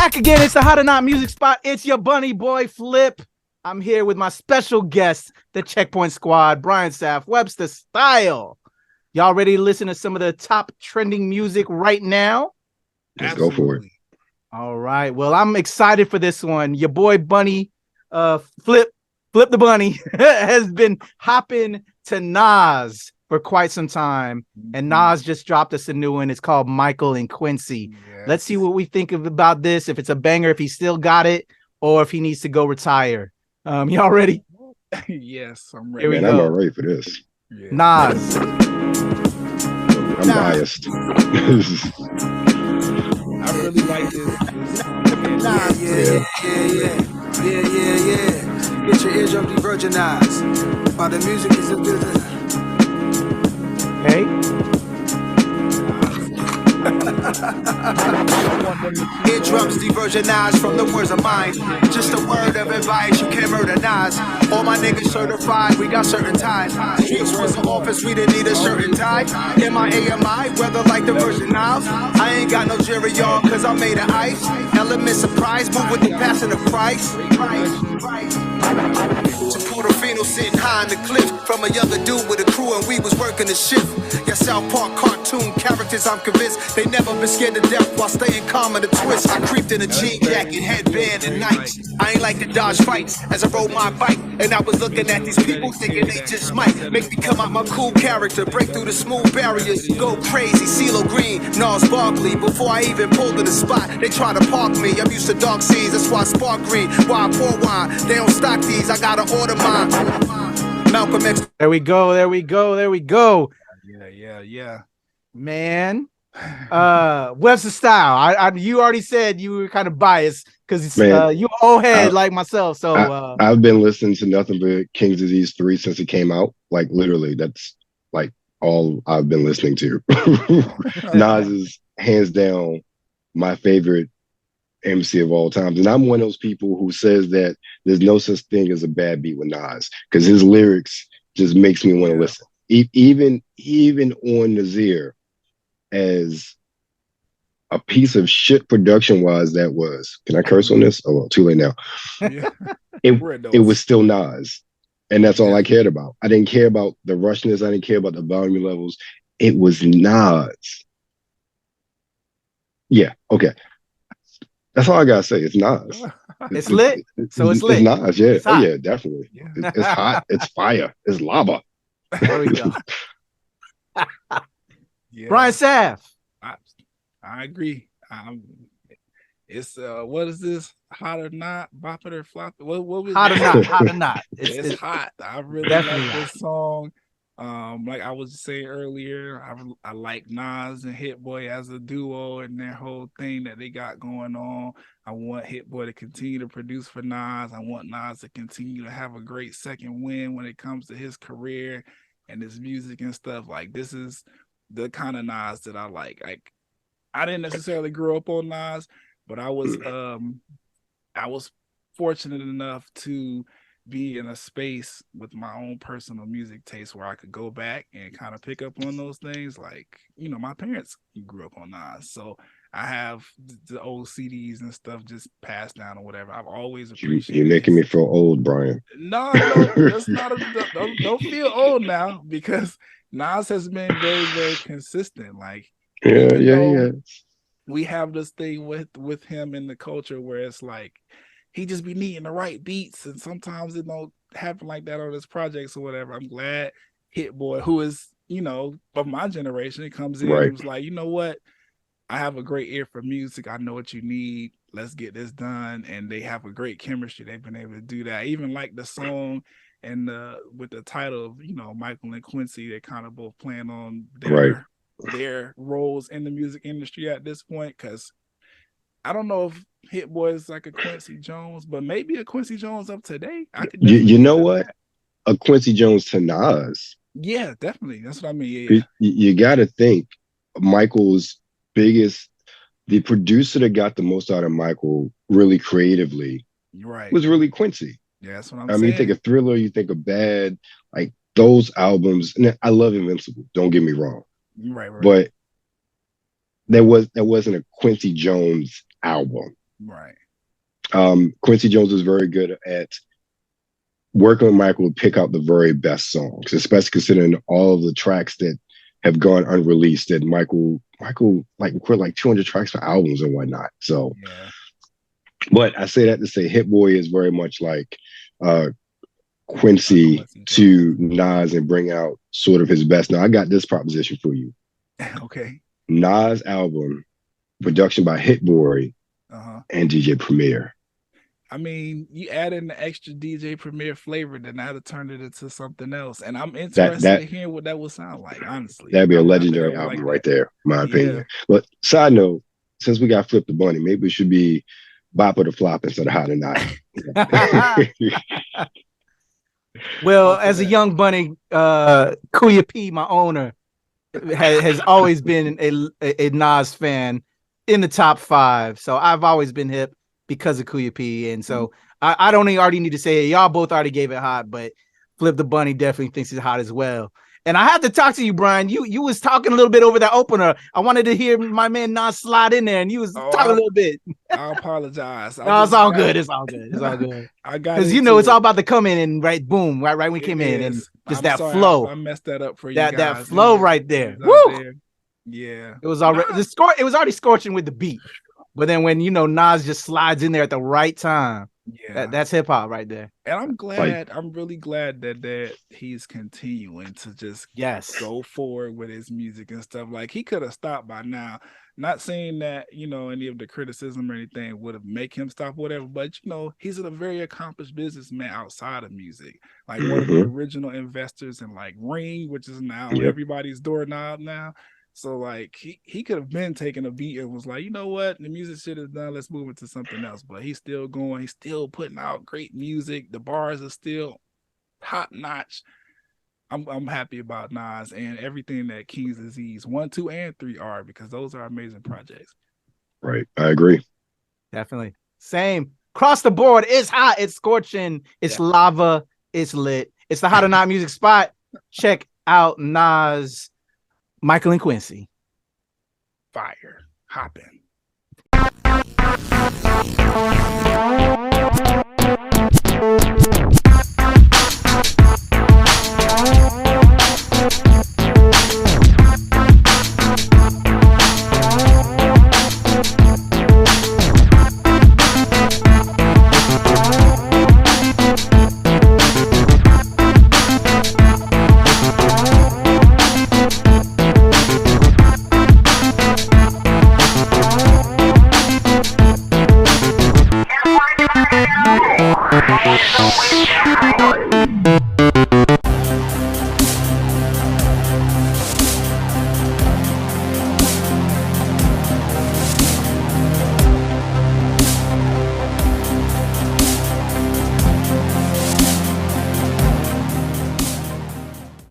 Back again. It's the Hot or Not Music Spot. It's your bunny boy Flip. I'm here with my special guest, the Checkpoint Squad, Brian Sapph, WebsterStyle. Y'all ready to listen to some of the top trending music right now? Let's go for it. All right. Well, I'm excited for this one. Your boy Bunny, Flip the Bunny, has been hopping to Nas for quite some time. And Nas just dropped us a new one. It's called Michael and Quincy. Yes. Let's see what we think about this. If it's a banger, if he still got it, or if he needs to go retire. Y'all ready? Yes, I'm ready. Man, I'm all ready for this. Yeah. Nas. I'm biased. I really like this. Nas. Yeah. Get your eardrum de-virginized. While the music is Hey. Eardrums de-virginized from the words of mine. Just a word of advice, you can't murder Nas. All my niggas certified, we got certain ties. Streets was an office, we didn't need a certain tie. In my AMI, weather like the Virgin Isles. I ain't got no jury on, cause I made of ice. Element surprise, move with the passion of Christ. To Portofino sitting high on the cliff. From a younger dude with a crew and we was working the shift. Yeah, South Park cartoon characters, I'm convinced they never been scared to death while staying calm in the twist. I creeped in a jean jacket, headband, and nights. I ain't like to dodge fights as I rode my bike. And I was looking at these people thinking they just might make me come out my cool character, break through the smooth barriers, go crazy, CeeLo Green, Nas Barkley. Before I even pulled to the spot, they try to park me. I'm used to dark scenes, that's why I spark green. Why I pour wine, they don't stock these, I gotta order mine. Malcolm X. There we go. Yeah. Man. WebsterStyle. You already said you were kind of biased because you old head like myself. So I've been listening to nothing but King's Disease 3 since it came out. Like literally, that's like all I've been listening to. Nas is hands down my favorite MC of all times. And I'm one of those people who says that there's no such thing as a bad beat with Nas because his lyrics just makes me want to listen. Even on Nazir, as a piece of shit production wise that was. Can I curse on this? Oh, well, too late now. Yeah. It was still Nas. And that's all I cared about. I didn't care about the rushness. I didn't care about the volume levels. It was Nas. Yeah, okay. That's all I gotta say. It's Nas. It's lit. It's lit. It's Nas, yeah. It's hot. Yeah, definitely. Yeah. It's hot. It's fire. It's lava. There we go. Yeah. Brian Sapph. I agree. It's what is this? Hot or not? Bop it or flop it? What was hot or not? Hot or not? It's hot. I really like this song. Like I was saying earlier, I like Nas and Hit-Boy as a duo and their whole thing that they got going on. I want Hit-Boy to continue to produce for Nas. I want Nas to continue to have a great second win when it comes to his career and his music and stuff. Like this is the kind of Nas that I like. Like I didn't necessarily grow up on Nas, but I was fortunate enough to be in a space with my own personal music taste where I could go back and kind of pick up on those things. Like, you know, my parents grew up on Nas, so I have the old CDs and stuff just passed down or whatever. I've always appreciated. You're making me feel old, Brian. No, that's not. Don't feel old now because Nas has been very, very consistent. Like, yeah. We have this thing with him in the culture where it's like he just be needing the right beats, and sometimes it don't happen like that on his projects or whatever. I'm glad Hit-Boy, who is, you know, of my generation, it comes in and was like, you know what? I have a great ear for music. I know what you need. Let's get this done. And they have a great chemistry. They've been able to do that. I even like the song and with the title of, you know, Michael and Quincy, they're kind of both playing on their roles in the music industry at this point. Because I don't know if Hit-Boy is like a Quincy Jones, but maybe a Quincy Jones of today. You know what? A Quincy Jones to Nas. Yeah, definitely. That's what I mean. Yeah. You got to think Michael's the producer that got the most out of Michael really creatively was really Quincy. Yeah, that's what I'm saying. I mean, you think of Thriller, you think of Bad, like those albums. And I love Invincible, don't get me wrong. Right. But there wasn't a Quincy Jones album. Right. Quincy Jones was very good at working with Michael to pick out the very best songs, especially considering all of the tracks that have gone unreleased that Michael like recorded like 200 tracks for albums and whatnot. So, Yeah. but I say that to say Hit-Boy is very much like Quincy to Nas and bring out sort of his best. Now, I got this proposition for you. Okay. Nas album, production by Hit-Boy and DJ Premier. I mean, you add in the extra DJ Premier flavor, then that'd have turned it into something else. And I'm interested in hearing what that would sound like, honestly. That'd be a legendary album right there, in my opinion. But side note, since we got Flip the Bunny, maybe it should be Bop or the Flop instead of Hot or Not. Well, as a young bunny, Kuya P, my owner, has always been a Nas fan in the top 5. So I've always been hip because of Kuya P. And so I don't already need to say it. Y'all both already gave it hot, but Flip the Bunny definitely thinks it's hot as well. And I have to talk to you, Brian. You was talking a little bit over that opener. I wanted to hear my man Nas slide in there, and you was talking a little bit. I apologize. No, it's all good. It's all good. It's all good. I got because it's all about the come in and right, boom, right when we came in, and just that flow. I messed that up for you guys. That flow right there. Woo! Yeah, it was already It was already scorching with the beat, but then when Nas just slides in there at the right time. Yeah, that's hip hop right there. And I'm glad, I'm really glad that he's continuing to just go forward with his music and stuff. Like, he could have stopped by now. Not saying that, any of the criticism or anything would have make him stop, whatever, but he's a very accomplished businessman outside of music. Like one of the original investors in like Ring, which is now everybody's doorknob now. So like he could have been taking a beat and was like, you know what, the music shit is done, let's move into something else. But he's still going, he's still putting out great music. The bars are still top notch. I'm happy about Nas and everything that King's Disease 1, 2, and 3 are, because those are amazing projects. Right, I agree. Definitely. Same. Across the board, it's hot, it's scorching, it's lava, it's lit. It's the Hot or Not music spot. Check out Nas, Michael and Quincy. Fire. Hopping.